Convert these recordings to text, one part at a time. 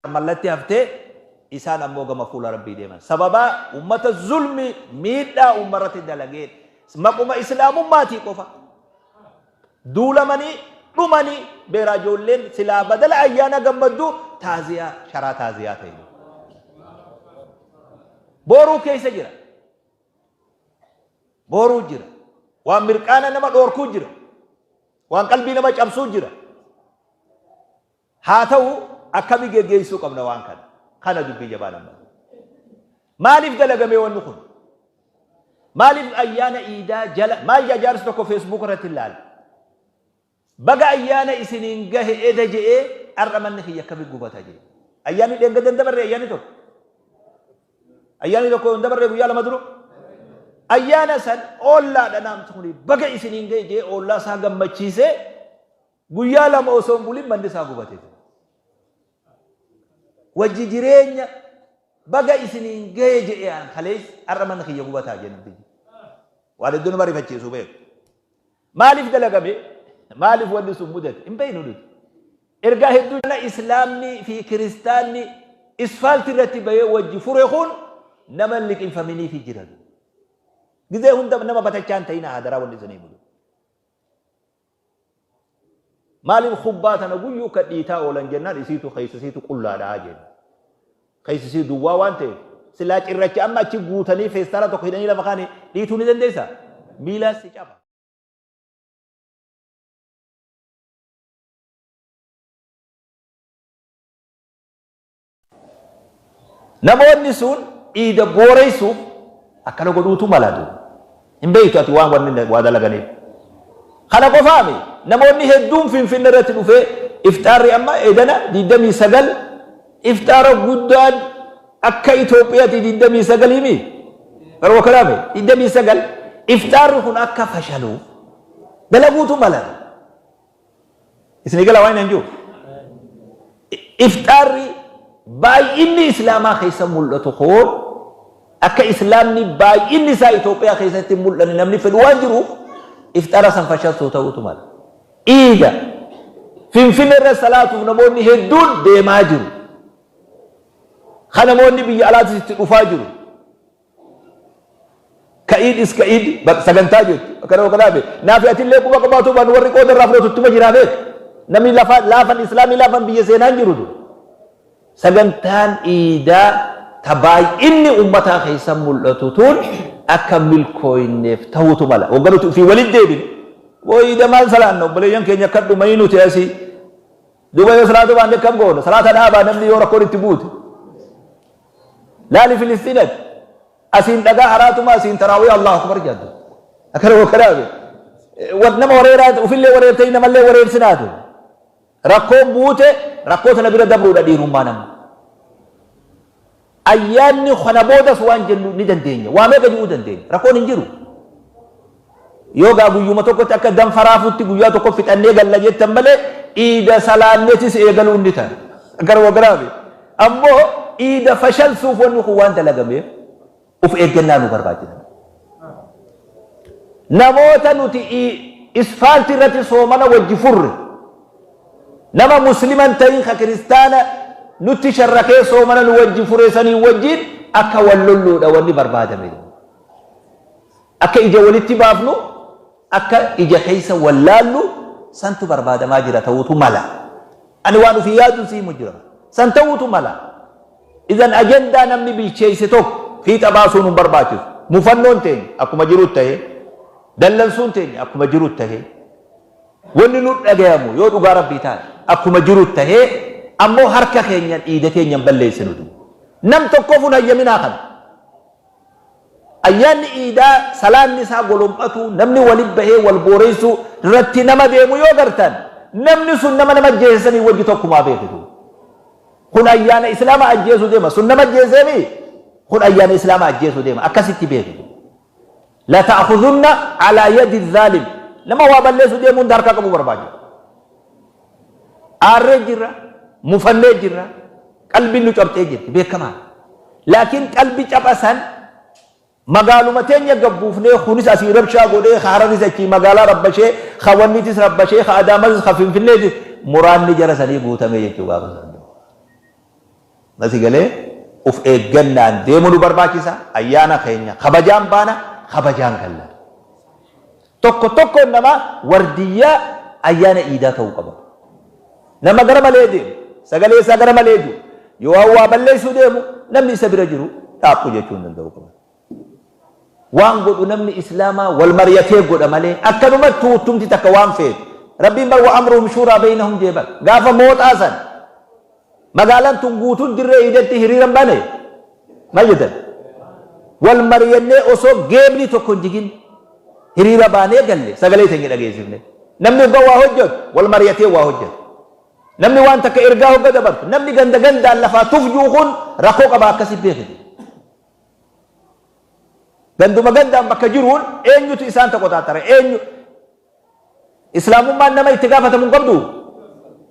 ملتي هفته إسان أموغا مفعول ربي ديما سببا أمة الظلم ميدا أمرت الدلقين مقوم إسلام ماتي كفا دولا مني رماني براجولين سلا بدل أيانا قمدو تازيا شرا تازيا تيجو بورو كيس جرا بورو جرا وان مركانا نما دوركو جرا وان قلبي نما جمسو جرا هاتو أكمل جيسو كم نوان كان دبي جبانا مالف دلقة ميوان نخون مالف أيانا إيدا جل ما يجارس تكو فيسبوك رتلال بقى أيانا إسنين جه إيدا جه أرمن نخي يكمل جوبتا جه أيانا دينغ دندبر أيانا تو أيانا تو دندبر رجويا لمدرو أيانا سن أولا دنام تقولي بقى إسنين جه أولا ساعم مچيسه جويا لم أوسم بولي مندي ساعوبته wajji jireenya baga isiniin ga'e je'an kalees arraman kiyya gubataa jenna waan hedduun mariifachiisu beeku maaliif dalagame maaliif wanni sun mudate hin beeknu nuti ergaa hedduu islaamni fi kiristaanni isfaaltii irratti bahee wajji fure kun nama liqinfamanii fi jiran gizee hunda nama batachaan ta'ina hadaraa wanni sanii mudu maaliif khubbaa tana guyyuu ka dhiitaa oolan jennaan isiitu keeysisiitu qullaadhaa jenna keeysisii duwwaa waan ta'e silaa cirrachi amma achi guutanii feestaala tokko hidhanii lafa kaanii dhiituu ni dandeessa miilaan si caba namoonni sun dhiida booreysuuf akkana godhuutu malatu hin beektu ati waan wanni waa dalaganiif kana qofaami namoonni hedduun finfinne irratti dhufee iftaarri amma edana 29 iftaara guddaan akka Itoophiyaatti 29 himi garuu kalaame 29 iftaarri kun akka fashalu dalaguutu mala isin gala waan anju iftaarri baay'inni islaamaa keessa mul'atu kun akka islaamni baay'inni isaa Itoophiyaa keessatti mul'atu namni fedhu waan jiruuf iftara san fashaltu ta'utu mala iida finfinne irra salaatuuf namoonni hedduun deemaa jiru namoonni biyya alaatis itti dhufaa jiru ka'id iska'id sagantaa jettu akkana kanaaf naafi atillee quba qabaatu baan warri qooda irraa fudhatuttuma jiraa beek namni laafan islaamii laafan biyya seenaan jiru sagantaan iidaa tabaay'inni ummataa keessa mul'atu tun akka milkooyneef ta'utu mala wagganutu fi walid deebin woy damal salaan obboleeyyan keenya kadhu mayinu teesi duba yoo salaatu baande kam goona salaata dhaabaa namni yoo rakkoon itti buute laali filistinat asiin dhagaa haraatuma asiin taraawii allahu akbar jaddu akkana wakkaraabe nama wareeraa ufillee wareertee namallee wareersinaatu rakkoon buute rakkoo sana bira dabruudha dhiirummaa nama ayyaanni kana boodas waan jennu ni dandeenya waa meeqa ji'uu dandeenya rakkoon hin jiru yoo gaa guyyuma tokkotti akka danfaraafutti guyyaa tokko fixannee galla jettan malee iida salaanneetis eegaluun ni ta'a gara wagaraabe ammoo iida fashalsuuf wanni kun waan dalagameef uf eeggannaa nu barbaachisa namoota nuti isfaaltii irratti soomana wajji furre nama musliman ta'in ka kiristaana nutti sharrakee soomana nu wajji fureessanii wajjiin akka wallolluudha wanni barbaadame akka ija walitti baafnu akka ija keessa wallaallu santu barbaadamaa jira ta'uutu mala ani waan ufii yaadu sii mujjira san ta'uutu mala idan ajendaa namni bilcheeyse tokko fiixa baasuun hin barbaachisu mufannoon teenya akkuma jiruut ta'e dallansuun teenya akkuma jiruut ta'e wanni nu dhagayamu yoo dhugaa rabbii taate akkuma jiruut ta'e ammoo harka keenyan dhiida keenyan balleessinu nam tokkoof hayyaminaa kana ayyaanni iidaa salaanni isaa golom'atu namni waliin bahee wal booreysu irratti nama deemu yoo gartan namni sun nama ajjeesanii wajji tokkumaa beeku kun ayyaana islaama ajjeesu deema sun nama ajjeeseemi kun ayyaana islaama ajjeesu deema akkasitti beeku la ta'khudunna ala yadi zalim nama waa balleessu deemuun harka qabu barbaada aarree jirra mufannee jirra qalbiin nu cabxee jirti beekamaa laakiin qalbi cabasan magaaluma teenya gabbuufnee kunis asii rabshaa godhee haaranis achi magaalaa rabbashee khawwannitis rabbashee adaamas khafinfinneetis muraanni jara sanii guutame jechuudha nasi galee uf eeggannaan deemuu nu barbaachisa ayyaana keenya kabajaan baana kabajaan galla tokko nama wardiyyaa ayyaana iidaa ta'uu qaba nama gara malee deemu sagalee isaa gara malee deemu yoo waa balleessuu deemu namni isa bira jiru dhaabuu jechuun danda'u qaba waan godhu namni islaamaa wal mariyatee godha malee akkanuma tuutumti takka waan feetu rabbiin bar wa amruhum shuuraa baynahum jeeban gaafa mooxaasan magaalaan tun guutuun dirree iidatti hiriiran bane maal jedhan wal mariyannee osoo geebni tokko hin jigin hiriira baanee galle sagalee teenya dhageessifne namni hoggaa waa hojjetu wal mariyatee waa hojjetu namni waan takka ergaa hogga dabartu namni gandaan lafaa tufjuu kun rakkoo qaba akkasitti beekite ganduma gandaan bakka jiruun eenyutu isaan tokko taatara eenyu islaamummaan nama itti gaafatamu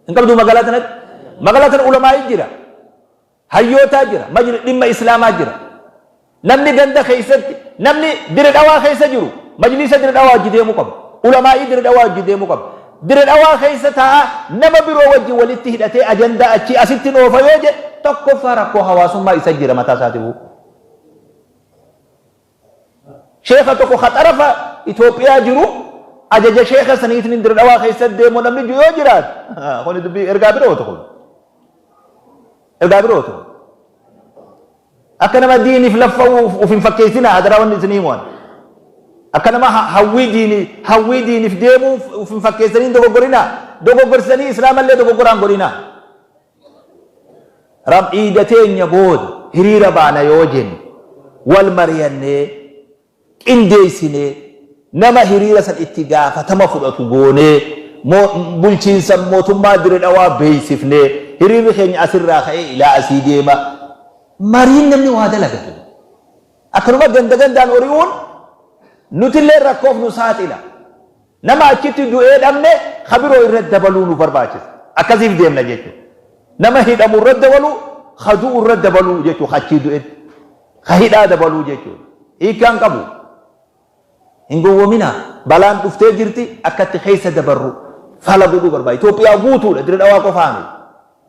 hin qabdu magaalaa tana ulamaa jira hayyootaa jira majlis dhimma islaamaa jira namni ganda keessatti namni dire dhawaa keessa jiru majlisa dire dhawaa wajji deemuu qaba ulamaa dire dhawaa wajji deemuu qaba dire dhawaa keessa taa'a nama biroo wajji walitti hidhatee ajandaa achi asitti noofa yoo je tokkoffaa rakkoo hawaasummaa isa jira mataa isaatiif sheekha tokko khaxarafa Itoophiyaa jiru ajaja sheekha saniitiin dire dhawaa keessa deemu namni yoo jiraat kuni dubbii ergaa birootu kun ergaa birootu akka nama diiniif laffa ufin fakkeessina hadaraa wanni isinii mu'an akka nama hawwii diiniif deemuu ufin fakkeessanii dogoggorsanii islaamallee dogoggoraan godhina rab iidateenya booda hiriira baana yoo jennu wal mariyannee qindeessinee nama hiriira san itti gaafatama fudhatu goonee bulchiinsa mootummaa dire dhawaa beeksifnee hiriirri keenya asirraa ka'ee ilaa asii deema mariin namni waa dalagatu akkanuma gandaan ori'uun nutillee rakkoof nu saaxila nama achitti du'ee dhabne kabiroo irratti dabaluu nu barbaachisa akkasiif deemna jechuudha nama hidhamu irratti dabaluu kaduu irratti dabaluu jechuudha achii du'etti ka hidhaa dabaluu jechuudha hiikaan qabu hin gowwoomina balaan dhuftee jirti akkatti keessa dabarru fala godhuu barbaada Itoophiyaa guutuudha dire dhawaa qofaami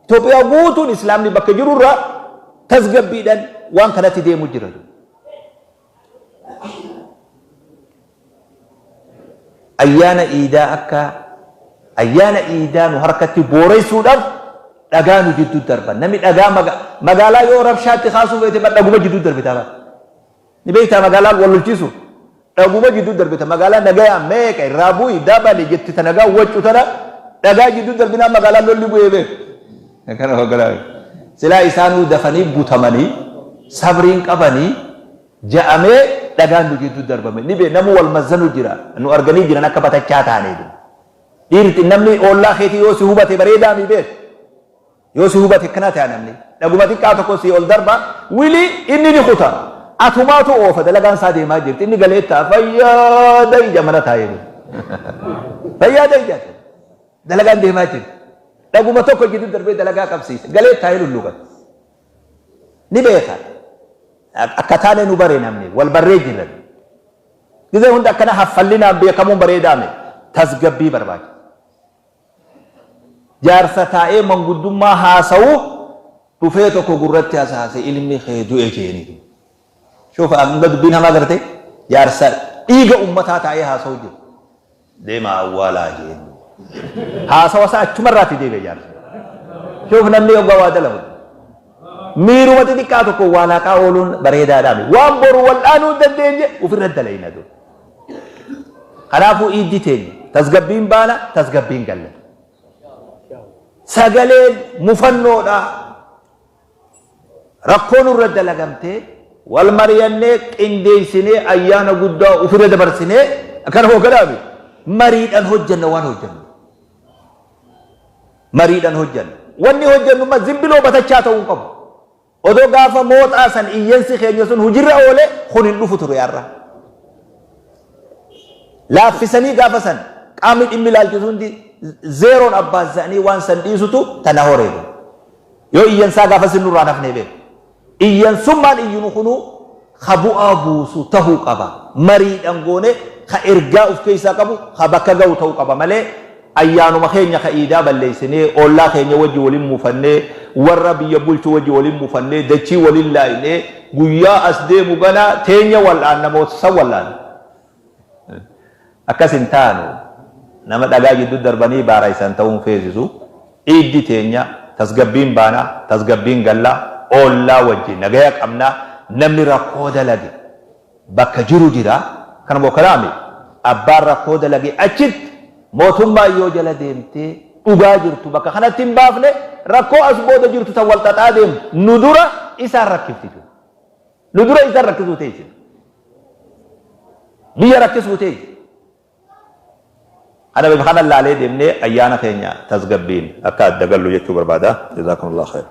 Itoophiyaa guutuun islaamni bakka jirurraa tasgabbiidhaan waan kanatti deemu jira ayyaana iidaa akka ayyaana iidaa nu harkatti booreessuudhaaf dhagaa nu jidduu darban namni dhagaa magaalaa yoo rabshaatti kaasuu feete dhaguma jidduu darbita ni beektaa magaalaa wal lolchiisu dhaguma jidduu darbita magaalaa nagaa meeqa irraa bu'i dabali jetti tanagaa waccu tana dhagaa jidduu darbinaa magaalaa lolli bu'ee beeku kana magaalaa silaa isaanuu dafanii butamanii sabriin qabanii ja'amee dhagaan nu jidduu darbame ni bee namu wal mazzanu jira nu arganii jiran akka batachaa taanee dhiirti namni oollaa keetii yoo si hubate bareedaa mi beek yoo si hubate kana ta'a namni dhaguma xiqqaa tokko si ol darba wili inni ni kuta atumaatu oofa dalagaan isaa deemaa jirti inni galeettaa fayyaada ija mana taa'ee fayyaada ija dalagaan deemaa jirti dhaguma tokko jidduu darbee dalagaa qabsiise galeettaa lulluqan ni beeka akka taane nu bare namni wal barree jiran gizee hunda akkana haffallinaan beekamuun bareedaame tasgabbii barbaachisa jaarsa taa'ee manguddummaa haasa'uu dhufee tokko gurratti hasaase ilmi kee du'e jeenitu شوف أنا دبين هم أقدر تي يارسل إيجا أمتها تاعي هاسو جد ديما أولا جين هاسو وسا أشمراتي دي بيجار شوف نمني أوجا وادلهم ميرو متى دي كاتو كو والا كاولون بريدا دامي وامبر والآنو دندينج وفي رد لينا دو خلافو إيدي تاني تسقبين بانا تسقبين قلن سقلين مفنو دا رقونو رد لغمتي والمريانة إنديسنة أيانا قدا وفرد برسنة كان هو كلامي مريد أن هجن وان هجن مريد أن هجن واني هجن ما زبلو بتشاته وقب ودو غافا موت آسان إيانسي خير يسون هجر أولي خون النفتر يارا لا فسني غافا سن قامت إملال جسون دي زيرون أباز زاني وان سن ديسوتو تنهوري يو إيانسا غافا سنو رانف نبي إيان سمان إيانو خنو خبو أبوسو تهو قبا مريد أنغوني خإرقاء فكيسا قبو خبكاقو تهو قبا مالي أيانو مخينيا خإيدا بليسني أولا خينيا وجه ولم مفني warra biyya bulchu wajji waliin mufannee dachii waliin laayinee guyyaa as deemu gana teenya wal'aan namoota san wal'aan akkas hin taanu nama dhagaa jidduu darbanii baara isaan ta'uun feesisu iiddi teenya tasgabbiin baanaa tasgabbiin gallaa oollaa wajjin nagaya qabnaa namni rakkoo dalage bakka jiru jira kana moo kalaame abbaan rakkoo dalage achitti mootummaa yoo jala deemtee dhugaa jirtu bakka kanatti hin baafne rakkoo as booda jirtu tan wal xaxaa deemu nu dura isaan rakkiftitu nu dura isaan rakkisuu ta'e biyya rakkisuu ta'e ana bifana laalee deemnee ayyaana keenya tasgabbiin akka adda gallu jechuu barbaada jazakumullahu khair